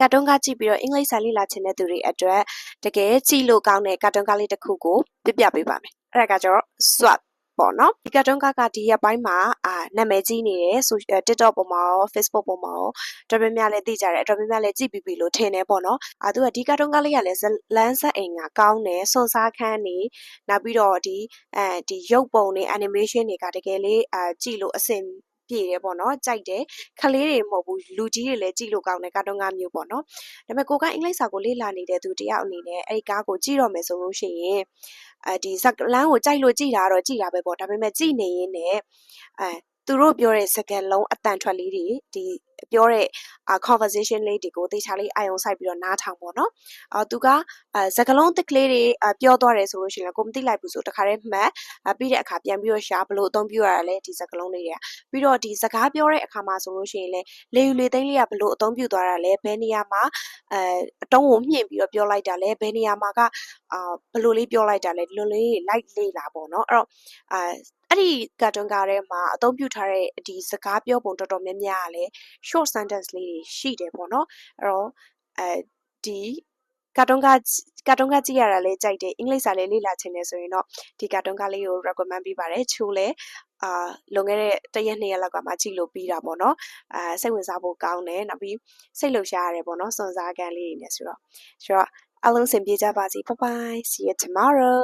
ကာတွန်းကားကြည့်ပြီးတော့အင်္ဂလိပ်စာလေ့လာချင်တဲ့သူတွေအတွက်တကယ်ကြည့်လို့ကောင်းတဲ့ကာတွန်းကားလေးတစ်ခုကိုပြပြပေးပါမယ်အဲ့ဒါကကျတော့ SWAT ပေါ့နော်ဒီကာတွန်းကားကဒီရက်ပိုင်းမှာနာမည်ကြီးနေတယ်ဆို TikTok ပေါ်မှာရော Facebook ပေါ်မှာရောတော်တော်များများလည်းသိကြတယ်တော်တော်များများလည်းကြည့်ပြီးပြီလို့ထင်တယ်ပေါ့နော်သူကဒီကာတွန်းကားလေးကလည်းလမ်းဆက်အိမ်ကကောင်းတယ်စွန်စားခန်းနေနောက်ပြီးတော့ဒီရုပ်ပုံတွေ animation တွေကတကယ်လေးကြည့်လို့အဆင်ပြေတယ်ပေါ့နော်ကြိုက်တယ်ခလေးတွေမဟုတ်ဘူးလူကြီးတွေလည်းကြည့်လို့ကောင်းတယ်ကာတွန်းကားမျိုးပေါ့နော်ဒါပေမဲ့ကိုကအင်္ဂလိပ်စာကိုလေ့လာနေတဲ့သူတယောက်အနေနဲ့အဲ့ဒီကားကိုကြည့်တော့မယ်ဆိုလို့ရှိရင်ဒီဇက်လန်းကိုကြိုက်လို့ကြည့်တာတော့ကြည့်တာပဲပေါ့ဒါပေမဲ့ကြည့်နေရင်းနဲ့သူတို့ပြောတဲ့စကားလုံးအတန်ထွက်လေးတွေဒီပြောတဲ့conversation လေးတွေကိုသေချာလေးအာရုံစိုက်ပြီးတော့နားထောင်ပေါ့နော်သူကစကားလုံးတစ်ကလေးတွေပြောသွားတယ်ဆိုလို့ရှိရင်ကိုမသိလိုက်ဘူးဆိုတခါတည်းမှတ်ပြီးတဲ့အခါပြန်ပြီးတော့ရှာဘလို့အသုံးပြုရတာလဲဒီစကားလုံးလေးတွေကပြီးတော့ဒီစကားပြောတဲ့အခါမှာဆိုလို့ရှိရင်လေလေယူလေသိန်းလေးကဘလို့အသုံးပြုသွားတာလဲဘယ်နေရာမှာအတုံးကိုမြင့်ပြီးတော့ပြောလိုက်တာလဲဘယ်နေရာမှာကဘလို့လေးပြောလိုက်တာလဲဒီလိုလေးလိုက်လေ့လာပေါ့နော်အဲ့တော့အဲ့ဒီကာတွန်းကားထဲမှာအသုံးပြုထားတဲ့ဒီစကားပြောပုံတော်တော်များများကလည်း short sentence လေးတွေရှိတယ်ပေါ့နော်အဲ့တော့ဒီကာတွန်းကားကြည့်ရတာလည်းကြိုက်တယ်အင်္ဂလိပ်စာလည်းလေ့လာချင်တယ်ဆိုရင်တော့ဒီကာတွန်းကားလေးကို recommend ပေးပါတယ်ချိုးလဲလွန်ခဲ့တဲ့တစ်ရက်နှစ်ရက်လောက်ကမှကြည့်လို့ပြီးတာပေါ့နော်စိတ်ဝင်စားဖို့ကောင်းတယ်နောက်ပြီးစိတ်လှုပ်ရှားရတယ်ပေါ့နော်စွန်စားကန်လေးတွေနဲ့ဆိုတော့အားလုံးစင်ပြေကြပါစေ bye bye see you tomorrow